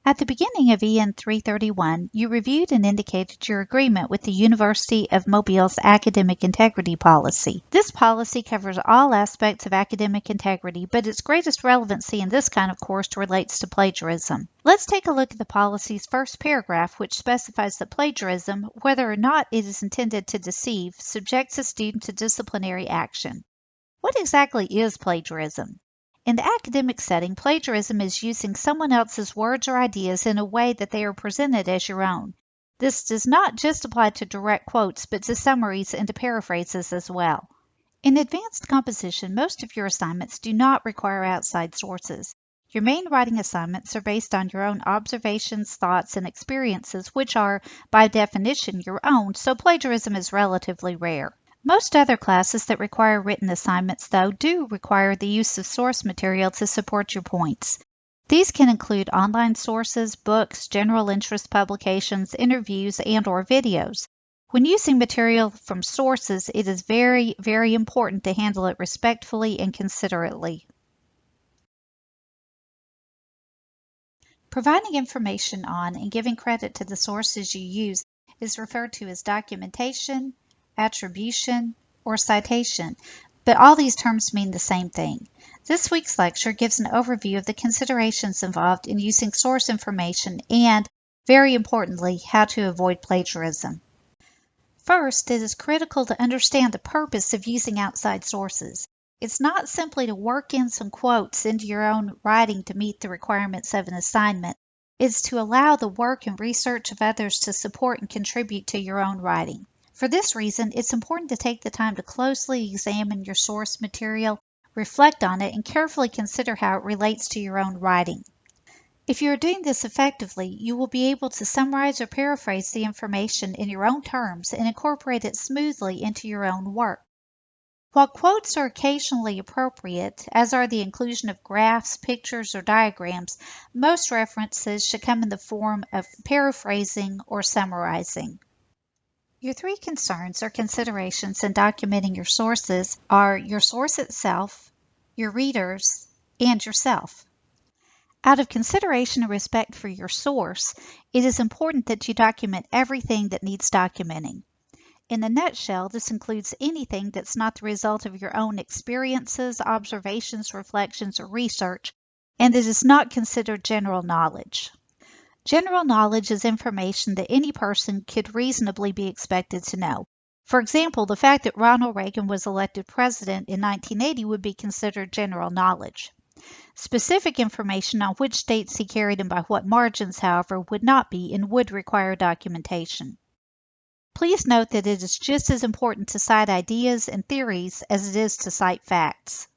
At the beginning of EN 331, you reviewed and indicated your agreement with the University of Mobile's academic integrity policy. This policy covers all aspects of academic integrity, but its greatest relevancy in this kind of course relates to plagiarism. Let's take a look at the policy's first paragraph, which specifies that plagiarism, whether or not it is intended to deceive, subjects a student to disciplinary action. What exactly is plagiarism? In the academic setting, plagiarism is using someone else's words or ideas in a way that they are presented as your own. This does not just apply to direct quotes, but to summaries and to paraphrases as well. In advanced composition, most of your assignments do not require outside sources. Your main writing assignments are based on your own observations, thoughts, and experiences, which are, by definition, your own, so plagiarism is relatively rare. Most other classes that require written assignments, though, do require the use of source material to support your points. These can include online sources, books, general interest publications, interviews, and/or videos. When using material from sources, it is very, very important to handle it respectfully and considerately. Providing information on and giving credit to the sources you use is referred to as documentation, attribution, or citation, but all these terms mean the same thing. This week's lecture gives an overview of the considerations involved in using source information and, very importantly, how to avoid plagiarism. First, it is critical to understand the purpose of using outside sources. It's not simply to work in some quotes into your own writing to meet the requirements of an assignment. It's to allow the work and research of others to support and contribute to your own writing. For this reason, it's important to take the time to closely examine your source material, reflect on it, and carefully consider how it relates to your own writing. If you are doing this effectively, you will be able to summarize or paraphrase the information in your own terms and incorporate it smoothly into your own work. While quotes are occasionally appropriate, as are the inclusion of graphs, pictures, or diagrams, most references should come in the form of paraphrasing or summarizing. Your three concerns or considerations in documenting your sources are your source itself, your readers, and yourself. Out of consideration and respect for your source, it is important that you document everything that needs documenting. In a nutshell, this includes anything that's not the result of your own experiences, observations, reflections, or research, and that is not considered general knowledge. General knowledge is information that any person could reasonably be expected to know. For example, the fact that Ronald Reagan was elected president in 1980 would be considered general knowledge. Specific information on which states he carried and by what margins, however, would not be and would require documentation. Please note that it is just as important to cite ideas and theories as it is to cite facts.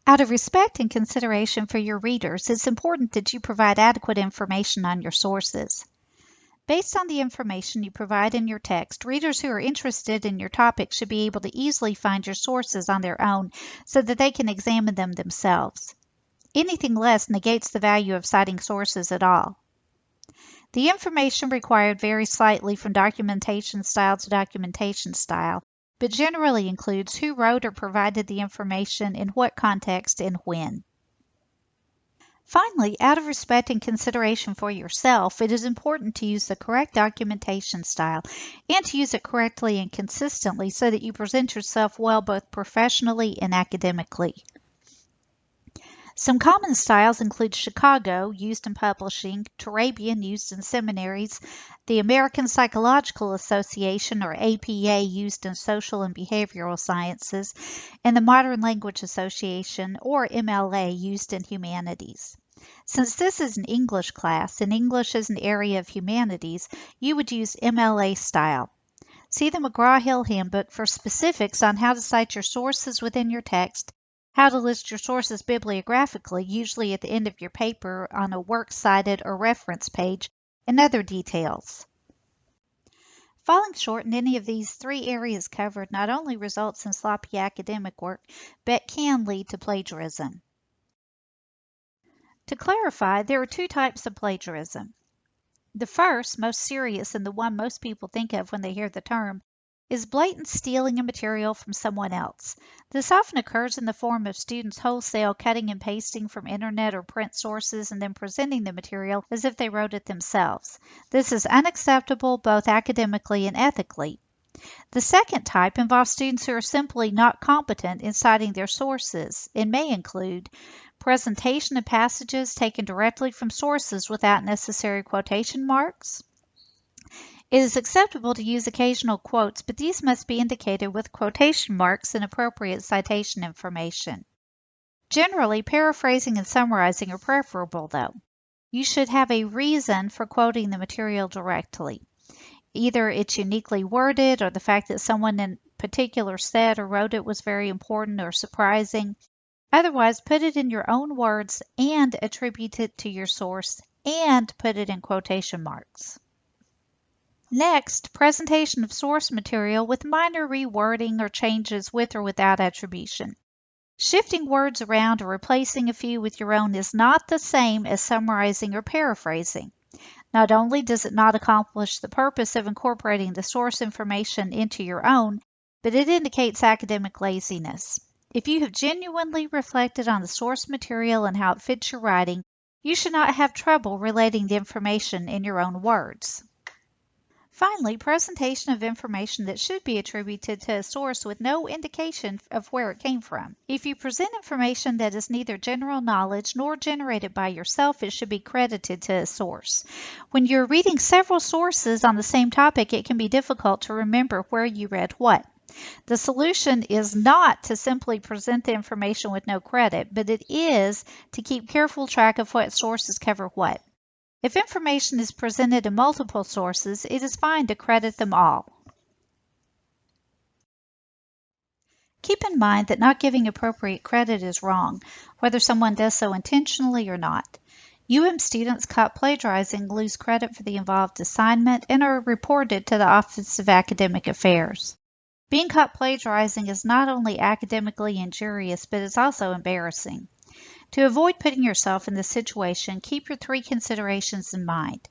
Out of respect and consideration for your readers, it's important that you provide adequate information on your sources. Based on the information you provide in your text, readers who are interested in your topic should be able to easily find your sources on their own so that they can examine them themselves. Anything less negates the value of citing sources at all. The information required varies slightly from documentation style to documentation style, but generally includes who wrote or provided the information, in what context, and when. Finally, out of respect and consideration for yourself, it is important to use the correct documentation style and to use it correctly and consistently so that you present yourself well both professionally and academically. Some common styles include Chicago, used in publishing, Turabian, used in seminaries, the American Psychological Association, or APA, used in social and behavioral sciences, and the Modern Language Association, or MLA, used in humanities. Since this is an English class, and English is an area of humanities, you would use MLA style. See the McGraw-Hill Handbook for specifics on how to cite your sources within your text, how to list your sources bibliographically, usually at the end of your paper on a works cited or reference page, and other details. Falling short in any of these three areas covered not only results in sloppy academic work, but can lead to plagiarism. To clarify, there are two types of plagiarism. The first, most serious, and the one most people think of when they hear the term, is blatant stealing of material from someone else. This often occurs in the form of students wholesale cutting and pasting from internet or print sources and then presenting the material as if they wrote it themselves. This is unacceptable both academically and ethically. The second type involves students who are simply not competent in citing their sources and may include presentation of passages taken directly from sources without necessary quotation marks. It is acceptable to use occasional quotes, but these must be indicated with quotation marks and appropriate citation information. Generally, paraphrasing and summarizing are preferable, though. You should have a reason for quoting the material directly. Either it's uniquely worded, or the fact that someone in particular said or wrote it was very important or surprising. Otherwise, put it in your own words and attribute it to your source and put it in quotation marks. Next, presentation of source material with minor rewording or changes with or without attribution. Shifting words around or replacing a few with your own is not the same as summarizing or paraphrasing. Not only does it not accomplish the purpose of incorporating the source information into your own, but it indicates academic laziness. If you have genuinely reflected on the source material and how it fits your writing, you should not have trouble relating the information in your own words. Finally, presentation of information that should be attributed to a source with no indication of where it came from. If you present information that is neither general knowledge nor generated by yourself, it should be credited to a source. When you're reading several sources on the same topic, it can be difficult to remember where you read what. The solution is not to simply present the information with no credit, but it is to keep careful track of what sources cover what. If information is presented in multiple sources, it is fine to credit them all. Keep in mind that not giving appropriate credit is wrong, whether someone does so intentionally or not. students caught plagiarizing lose credit for the involved assignment and are reported to the Office of Academic Affairs. Being caught plagiarizing is not only academically injurious, but it's also embarrassing. To avoid putting yourself in this situation, keep your three considerations in mind.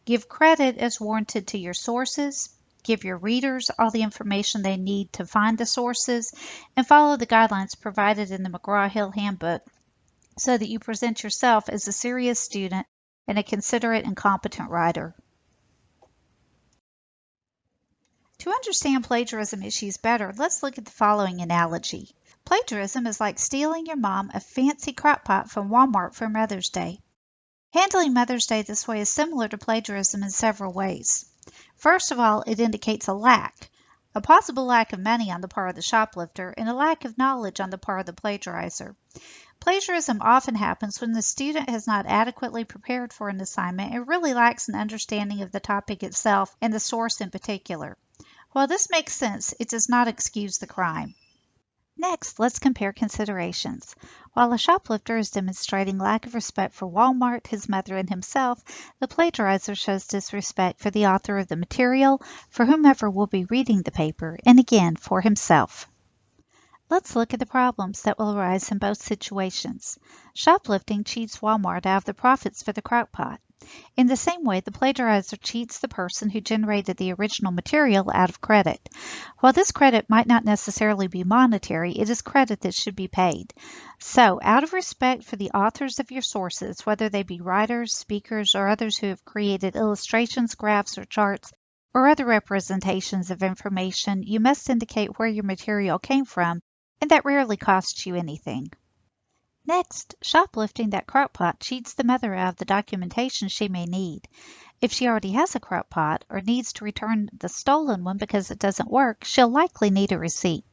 Give credit as warranted to your sources, give your readers all the information they need to find the sources, and follow the guidelines provided in the McGraw-Hill Handbook so that you present yourself as a serious student and a considerate and competent writer. To understand plagiarism issues better, let's look at the following analogy. Plagiarism is like stealing your mom a fancy crock pot from Walmart for Mother's Day. Handling Mother's Day this way is similar to plagiarism in several ways. First of all, it indicates a possible lack of money on the part of the shoplifter, and a lack of knowledge on the part of the plagiarizer. Plagiarism often happens when the student has not adequately prepared for an assignment and really lacks an understanding of the topic itself and the source in particular. While this makes sense, it does not excuse the crime. Next, let's compare considerations. While a shoplifter is demonstrating lack of respect for Walmart, his mother, and himself, the plagiarizer shows disrespect for the author of the material, for whomever will be reading the paper, and again, for himself. Let's look at the problems that will arise in both situations. Shoplifting cheats Walmart out of the profits for the crock pot. In the same way, the plagiarizer cheats the person who generated the original material out of credit. While this credit might not necessarily be monetary, it is credit that should be paid. So, out of respect for the authors of your sources, whether they be writers, speakers, or others who have created illustrations, graphs, or charts, or other representations of information, you must indicate where your material came from, and that rarely costs you anything. Next, shoplifting that crock pot cheats the mother out of the documentation she may need. If she already has a crock pot or needs to return the stolen one because it doesn't work, she'll likely need a receipt.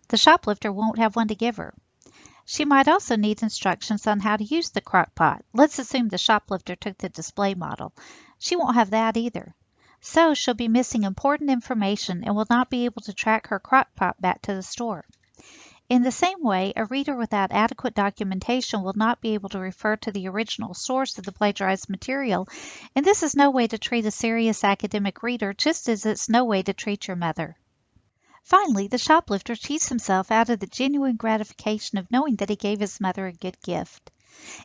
The shoplifter won't have one to give her. She might also need instructions on how to use the crock pot. Let's assume the shoplifter took the display model. She won't have that either. So she'll be missing important information and will not be able to track her crock pot back to the store. In the same way, a reader without adequate documentation will not be able to refer to the original source of the plagiarized material, and this is no way to treat a serious academic reader, just as it's no way to treat your mother. Finally, the shoplifter cheats himself out of the genuine gratification of knowing that he gave his mother a good gift.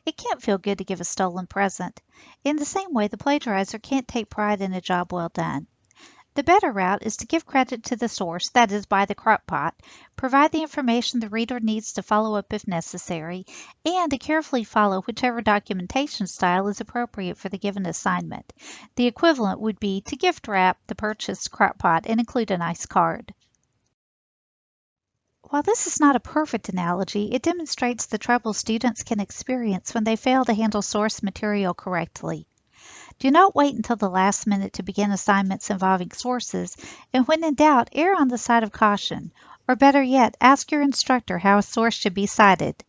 It can't feel good to give a stolen present. In the same way, the plagiarizer can't take pride in a job well done. The better route is to give credit to the source, that is, buy the crock pot, provide the information the reader needs to follow up if necessary, and to carefully follow whichever documentation style is appropriate for the given assignment. The equivalent would be to gift wrap the purchased crock pot and include a nice card. While this is not a perfect analogy, it demonstrates the trouble students can experience when they fail to handle source material correctly. Do not wait until the last minute to begin assignments involving sources, and when in doubt, err on the side of caution. Or better yet, ask your instructor how a source should be cited.